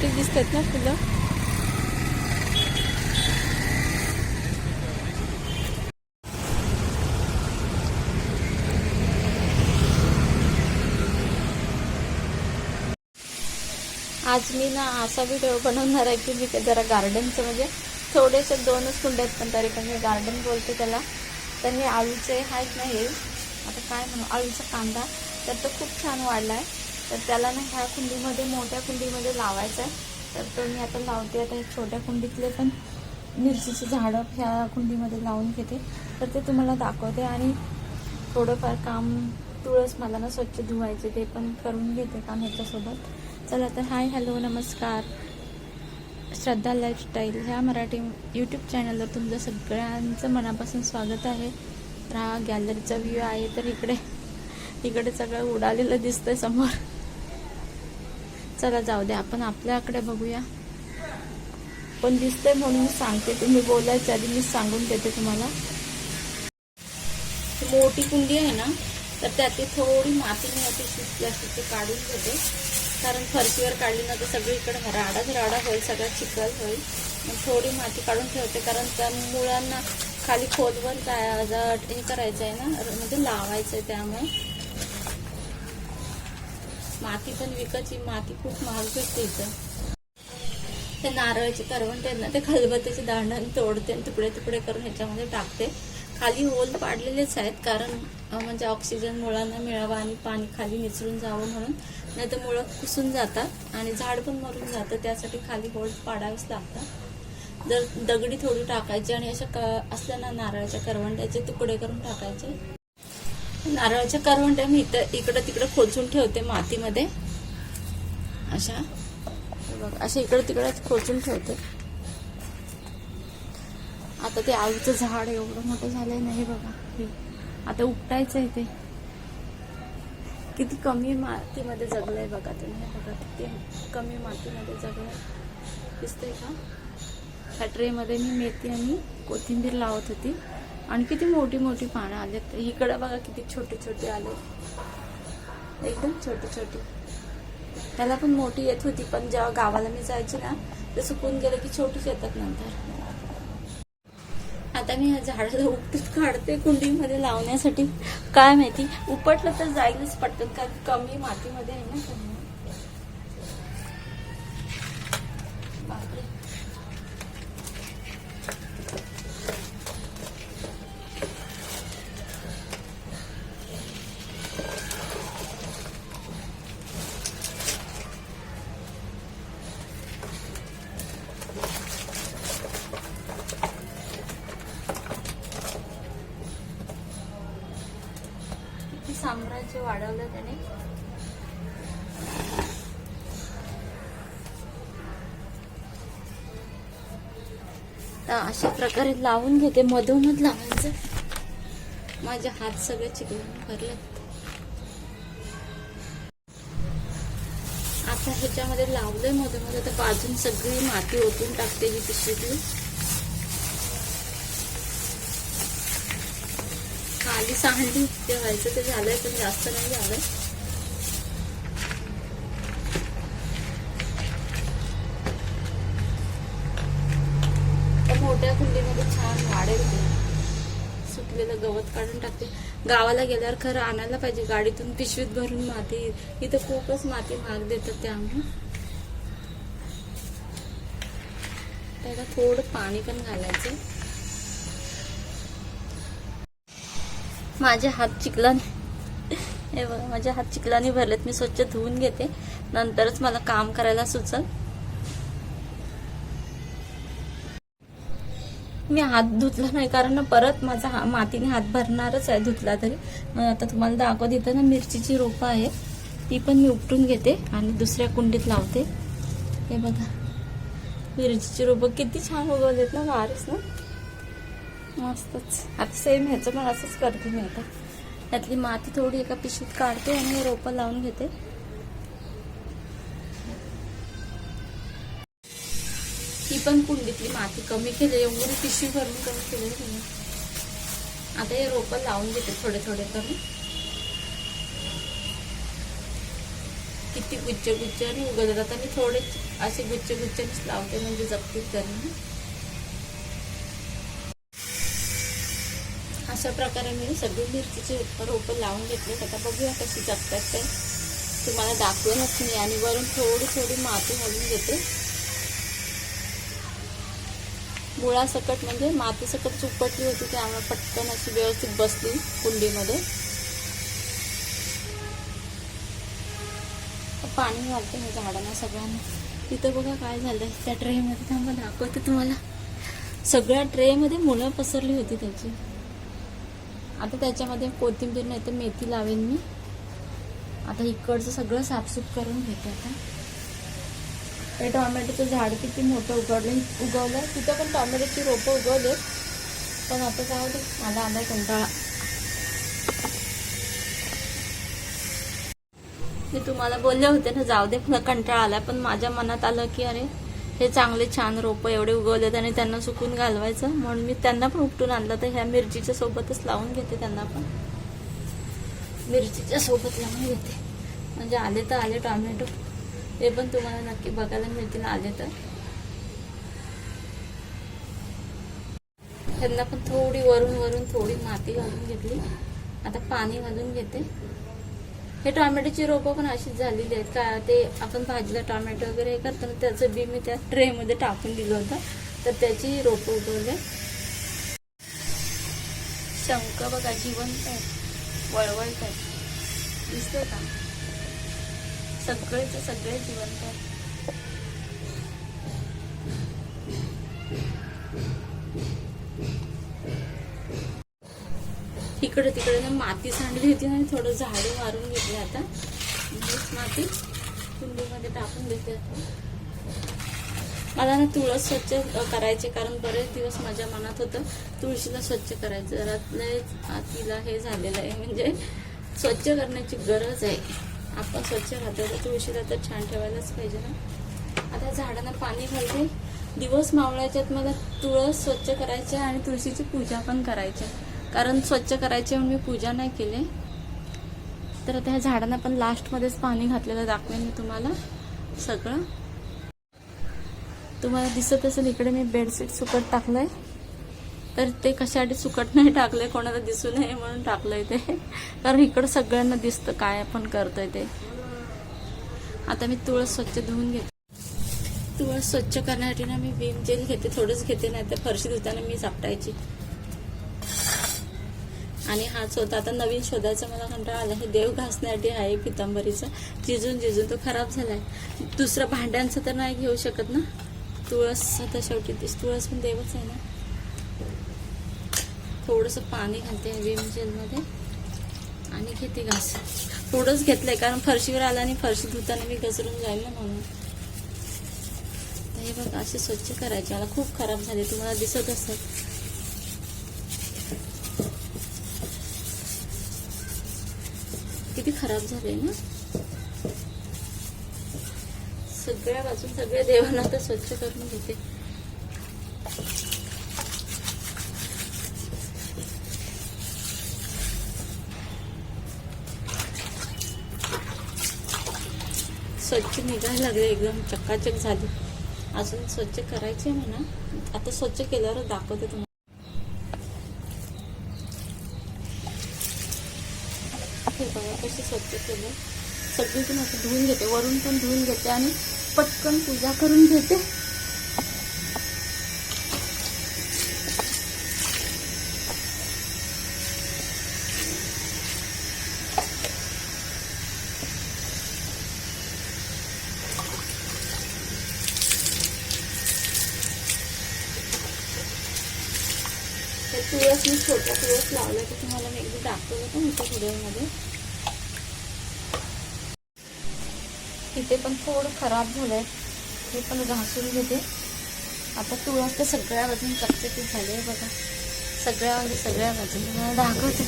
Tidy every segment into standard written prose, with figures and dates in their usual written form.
भारी दिसतात ना फुलं. आज मी ना असा व्हिडिओ बनवणार आहे की मी जरा गार्डनचं म्हणजे थोडेसे 2च कुंड्या आहेत पण तरी पण मी गार्डन बोलते त्याला. तर हे आळूचे आहेत ना, हे आता काय म्हणू, आळूचा कांदा तर तो खूप छान वाढला आहे. तर त्याला ना ह्या कुंडीमध्ये, मोठ्या कुंडीमध्ये लावायचं आहे. तर तो मी आता लावते. आता हे छोट्या कुंडीतले पण मिरचीची झाडं ह्या कुंडीमध्ये लावून घेते. तर ते तुम्हाला दाखवते आणि थोडंफार काम, तुळस मला ना स्वच्छ धुवायचे ते पण करून घेते काम ह्याच्यासोबत. चला तर हाय, हॅलो, नमस्कार. श्रद्धा लाईफस्टाईल ह्या मराठी यूट्यूब चॅनलवर तुमचं सगळ्यांचं मनापासून स्वागत आहे. तर हा गॅलरीचा व्ह्यू आहे. तर इकडे सगळं उडालेलं दिसतंय समोर. चला जाऊ दे, आपण आपल्याकडे बघूया. पण दिसतंय म्हणून सांगते, तुम्ही बोलायच्या आधी मी सांगून देते तुम्हाला. मोठी कुंडी आहे ना, तर त्यातली थोडी माती मी अशी प्लास्टिकची काढून घेते. कारण फरशीवर काढली ना तर सगळीकडे राडा होईल, सगळा चिखल होईल. मग थोडी माती काढून ठेवते, कारण त्या मुळांना खाली खोदवर हे करायचं आहे ना, म्हणजे लावायचं आहे. त्यामुळे माती पण विकतची माती खूप महाग भेटते इथं. ते नारळाची करवंट आहेत ना, ते खलबत्त्याचे दांडाने तोडते आणि तुकडे तुकडे करून ह्याच्यामध्ये टाकते. खाली होल पाडलेलेच आहेत, कारण म्हणजे ऑक्सिजन मुळांना मिळावा आणि पाणी खाली निचळून जावं म्हणून. नाही तर मुळं कुसून जातात आणि झाड पण मरून जातं. त्यासाठी खाली होल पाडावेच लागतात. जर दगडी थोडी टाकायची आणि अशा असल्या ना नारळाच्या करवंट्याचे तुकडे करून टाकायचे. नारळाच्या करवंट्या मी इकडं तिकडं खोचून ठेवते मातीमध्ये. अशा इकडं तिकडं खोचून ठेवते. आता ते आळूचं झाड एवढं मोठं झालंय ना, हे बघा, हे आता उपटायचं आहे. ते किती कमी मातीमध्ये जगलंय बघा तुम्ही. हे बघा किती कमी मातीमध्ये जगलंय, दिसतंय का? ह्या ट्रेमध्ये मी मेथी आणि कोथिंबीर लावत होती आणि किती मोठी मोठी पानं आलेत. इकडं बघा किती छोटे छोटे आले, एकदम छोटे छोटे. त्याला पण मोठी येत होती, पण जेव्हा गावाला मी जायची ना, ते सुकून गेलं की छोटीच येतात नंतर. आता मी ह्या झाडाला उपटीत काढते कुंडीमध्ये लावण्यासाठी. काय माहिती उपटलं तर जाईलच पटकन, कारण कमी मातीमध्ये आहे ना. बापरे, साम्राज्य वाढवलं त्याने. तर अशा प्रकारे लावून घेते, मधूनच लावायचं. माझे हात सगळे चिकलून भरले. आता ह्याच्यामध्ये लावलंय मध्ये तर बाजून सगळी माती ओतून टाकते ही पिशवीतली. खाली सांडली ते व्हायचं ते झालंय, पण जास्त नाही झालंय. तर मोठ्या कुंडीमध्ये छान वाढेल. ते सुकलेलं गवत काढून टाकते. गावाला गेल्यावर खरं आणायला पाहिजे गाडीतून पिशवीत भरून माती. इथं खूपच माती महाग देतात, त्यामुळे त्याला थोडं पाणी पण घालायचं. माझे हात चिखलाने, हे बघा माझे हात चिखलाने भरलेत. मी स्वच्छ धुवून घेते, नंतरच मला काम करायला सुचल. मी हात धुतला नाही, कारण परत माझा मातीने हात भरणारच आहे धुतला तरी. आता तुम्हाला दाखवत येतं ना, मिरचीची रोपं आहे ती पण मी उपटून घेते आणि दुसऱ्या कुंडीत लावते. हे बघा मिरचीची रोपं किती छान उगवलेत ना, भारीच ना, मस्तच. आता सेम ह्याचं पण असंच करते मी. आता यातली माती थोडी एका पिशवीत काढते आणि रोपं लावून घेते. ही पण कुंडीतली माती कमी केली, एवढी पिशवी भरून कमी केली. आता हे रोपं लावून घेते थोडे थोडे करून. किती किती गुच्छ उगवतात. आता मी थोडे असे गुच्छ लावते म्हणजे जपतील तरी. अशा प्रकारे मी सगळी मिरचीचे रोपं लावून घेतले. आता बघूया कशी जगतात ते, तुम्हाला दाखवेनच मी. आणि वरून थोडी माती घालून घेते मुळासकट, म्हणजे मातीसकट चुपटली होती त्यामुळे पटकन अशी व्यवस्थित बसली कुंडीमध्ये. पाणी घालते मी झाडांना सगळ्यांना. तिथं बघा काय झालंय त्या ट्रेमध्ये, थांबा दाखवते तुम्हाला. सगळ्या ट्रेमध्ये मुळं पसरली होती त्याची. आता त्याच्यामध्ये कोथिंबीर नाही तर मेथी लावेन मी. आता इकडचं सगळं साफसूफ करून घेते. आता हे टोमॅटोचं झाड किती मोठं उगवलं. तिथं पण टोमॅटोची रोपं उगवले, पण आता जाऊ दे, मला आलाय कंटाळा. मी तुम्हाला बोलले होते ना जाऊ दे, मला कंटाळा आला. पण माझ्या मनात आलं की अरे हे चांगले छान रोपं एवढे उगवलेत आणि त्यांना सुकून घालवायचं, म्हणून मी त्यांना पण उपटून आणलं. तर ह्या मिरचीच्या सोबतच लावून घेते, त्यांना पण मिरचीच्या सोबत लावून घेते. म्हणजे आले तर आले टोमॅटो, ते पण तुम्हाला नक्की बघायला मिळतील आले तर. त्यांना पण थोडी वरून थोडी माती घालून घेतली. आता पाणी घालून घेते. हे टोमॅटोची रोपं पण अशीच झालेली आहेत का, ते आपण भाजीला टोमॅटो वगैरे करतो ना, त्याचं बी मी त्या ट्रेमध्ये टाकून दिलं होतं, तर त्याची रोपं उगवले. शंख बघा जिवंत आहेत, वळवळत आहेत, दिसतंय का? सगळेच सगळे जिवंत आहेत. इकडे तिकडे ना माती सांडली होती ना, थोडं झाडू मारून घेतले. आता हीच माती कुंडीमध्ये टाकून देते. मला ना तुळस स्वच्छ करायचे, कारण बरेच दिवस माझ्या मनात होतं तुळशीला स्वच्छ करायचं. जरा तिला हे झालेलं आहे, म्हणजे स्वच्छ करण्याची गरज आहे. आपण स्वच्छ राहतो तर तुळशीला तर छान ठेवायलाच पाहिजे ना. आता झाडांना पाणी घालते. दिवस मावळायच्यात मला तुळस स्वच्छ करायचे आणि तुळशीची पूजा पण करायची, कारण स्वच्छ करायचे म्हणून मी पूजा नाही केली. तर आता ह्या झाडांना पण लास्टमध्येच पाणी घातलेलं दाखवेन मी तुम्हाला सगळं. तुम्हाला दिसत असेल इकडे मी बेडशीट सुकट टाकलंय, तर ते कशासाठी सुकट नाही टाकलंय, कोणाला दिसू नये म्हणून टाकलंय ते, कारण इकडं सगळ्यांना दिसतं काय आपण करतोय ते. आता मी तुळस स्वच्छ धुवून घेते. तुळस स्वच्छ करण्यासाठी ना मी विम जेल घेते, थोडंच घेते, नाही तर फरशी धुताना मी सापटायची. आणि हाच होता. आता नवीन शोधायचा मला कंटाळा आला. हे देव घासण्यासाठी आहे पितांबरीचा, जिजून तो खराब झालाय. दुसरं भांड्यांचं तर नाही घेऊ शकत ना, तुळस आता शेवटी तुळस पण देवच आहे ना. थोडंसं पाणी घालते विम जेलमध्ये आणि घेते घास. थोडंच घेतलंय कारण फरशीवर आला आणि फरशी धुताना मी घसरून जाईल ना म्हणून. हे बघा असे स्वच्छ करायचे. मला खूप खराब झाले, तुम्हाला दिसत असेल. किती खराब झाले ना. सगळ्या बाजून सगळ्या देवांना आता स्वच्छ करून घेते. स्वच्छ निघायला लागले, एकदम चकाचक झाली. अजून स्वच्छ करायचे म्हणा. आता स्वच्छ केल्यावर दाखवते तुम्हाला. हे बघा कसे स्वच्छ केलं. सगळीतून असं धुवून घेते, वरून पण धुवून घेते आणि पटकन पूजा करून घेते. तुळस मी छोटा तुळस लावला तर तुम्हाला मी एकदा दाखवलं पण होतं व्हिडिओमध्ये. इथे पण थोडं खराब झालंय, हे पण घासून घेते. आता तुळस तर सगळ्या बाजून चकचकीत झाले बघा, सगळ्या बाजून तुम्हाला दाखवते.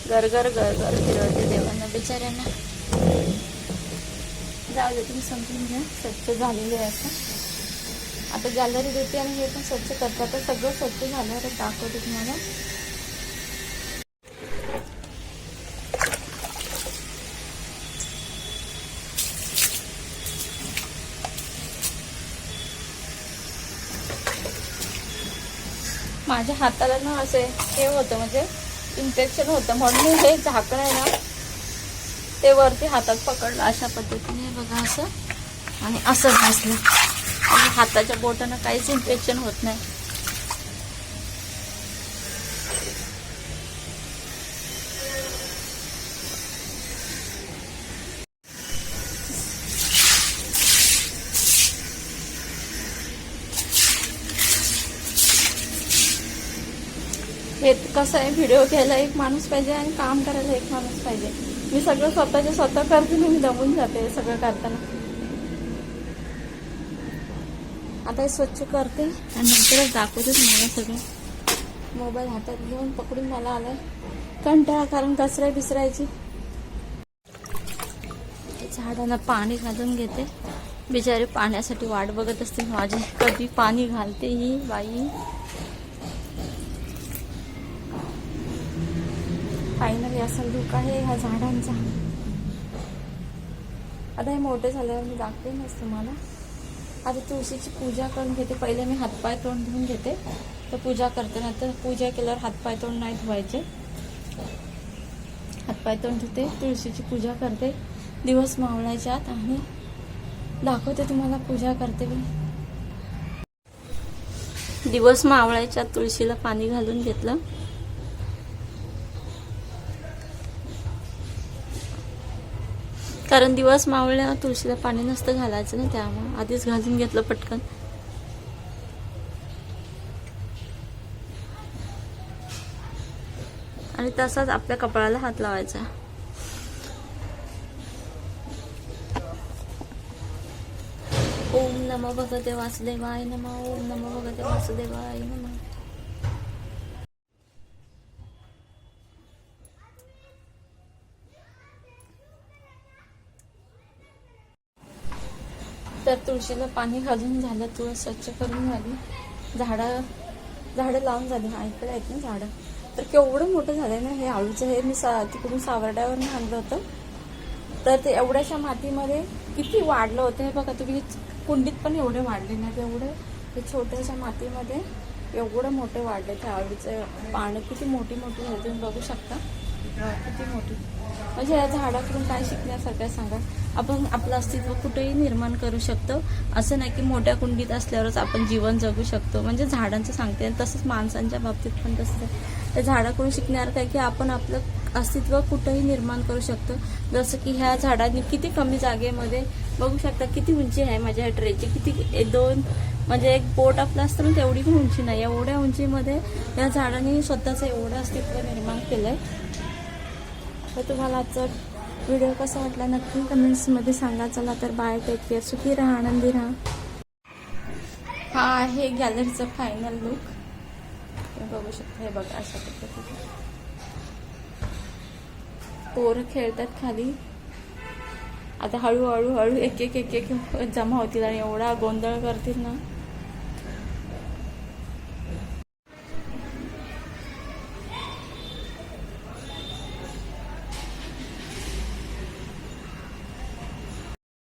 गरगर फिरवते देवांना बिचाऱ्यांना. जाऊ दे, तुम्ही समजून घ्या. स्वच्छ झालेले आहे असं. आता गॅलरी देते आणि हे पण स्वच्छ करते. आता सगळं स्वच्छ झाल्यावर दाखवते तुम्हाला. माझ्या हाताला ना असे हे होतं, म्हणजे इन्फेक्शन होतं, म्हणून मी हे झाकण आहे ना ते वरती हातात पकडलं अशा पद्धतीने बघा असं, आणि असं घासलं, आणि हाताच्या बोटानं काहीच इन्फेक्शन होत नाही. हे कसं आहे, व्हिडिओ घ्यायला एक माणूस पाहिजे आणि काम करायला एक माणूस पाहिजे. मी सगळं स्वतः करते, मी दमून जाते सगळं करताना. आता हे स्वच्छ करते आणि नंतरच दाखवते तुम्हाला सगळं. मोबाईल हातात घेऊन पकडून मला आलाय कंटाळा, कारण विसरायची. झाडांना पाणी घालून घेते, बिचारे पाण्यासाठी वाट बघत असते माझे, कधी पाणी घालते ही बाई. फायनली असा लुक आहे ह्या झाडांचा. आता हे मोठे झाल्यावर मी दाखते नस तुम्हाला. आता तुळशीची पूजा करून घेते. पहिले मी हातपाय तोंड धुवून घेते, तर पूजा करते. नंतर पूजा केल्यावर हातपाय तोंड नाही धुवायचे, हातपाय तोंड धुते, तुळशीची पूजा करते दिवस मावळायच्या आत, आणि दाखवते तुम्हाला पूजा करते मी. दिवस मावळायच्या आत तुळशीला पाणी घालून घेतलं. कारण दिवस मावळल्यावर तुळशीला पाणी नसतं घालायचं ना, त्यामुळे आधीच घालून घेतलं पटकन. आणि तसाच आपल्या कपाळाला हात लावायचा. ओम नमो भगवते वासुदेवाय नमः. ओम नमो भगवते वासुदेवाय नमः. तर तुळशीला पाणी घालून झालं, तुळस स्वच्छ करून झाली, झाडं लावून झाली. हा इकडे आहेत ना झाडं, तर केवढं मोठं झालं ना हे आळूचं. हे मी तिकडून सावर्ड्यावरून आणलं होतं, तर ते एवढ्याशा मातीमध्ये किती वाढलं होतं हे बघा तुम्ही. कुंडीत पण एवढे वाढले नाही, तेवढे ते छोट्याशा मातीमध्ये एवढं मोठे वाढले. ते आळूचं पानं किती मोठी मोठी झाली तुम्ही बघू शकता, किती मोठी. म्हणजे या झाडाकडून काय शिकण्यासारखं सांगा. आपण आपलं अस्तित्व कुठेही निर्माण करू शकतो. असं नाही की मोठ्या कुंडीत असल्यावरच आपण जीवन जगू शकतो. म्हणजे झाडांचं सांगते, तसंच माणसांच्या बाबतीत पण तसंच आहे. त्या झाडाकडून शिकण्यासारखं आहे की आपण आपलं अस्तित्व कुठेही निर्माण करू शकतो. जसं की ह्या झाडांनी किती कमी जागेमध्ये बघू शकता किती उंची आहे माझ्या ट्रेची. किती दोन म्हणजे एक बोट आपलं असतं ना तेवढी पण उंची नाही. एवढ्या उंचीमध्ये या झाडांनी स्वतःचं एवढं अस्तित्व निर्माण केलंय. तर तुम्हाला आजचा व्हिडिओ कसा वाटला नक्की कमेंट्समध्ये सांगा. चला तर बाय, टेक केअर, सुखी राहा, आनंदी राहा. हा आहे गॅलरीचं फायनल लुक, बघू शकता. हे बघा अशा पद्धतीने पोरं खेळतात खाली. आता हळूहळू एक एक जमा होतील आणि एवढा गोंधळ करतील ना.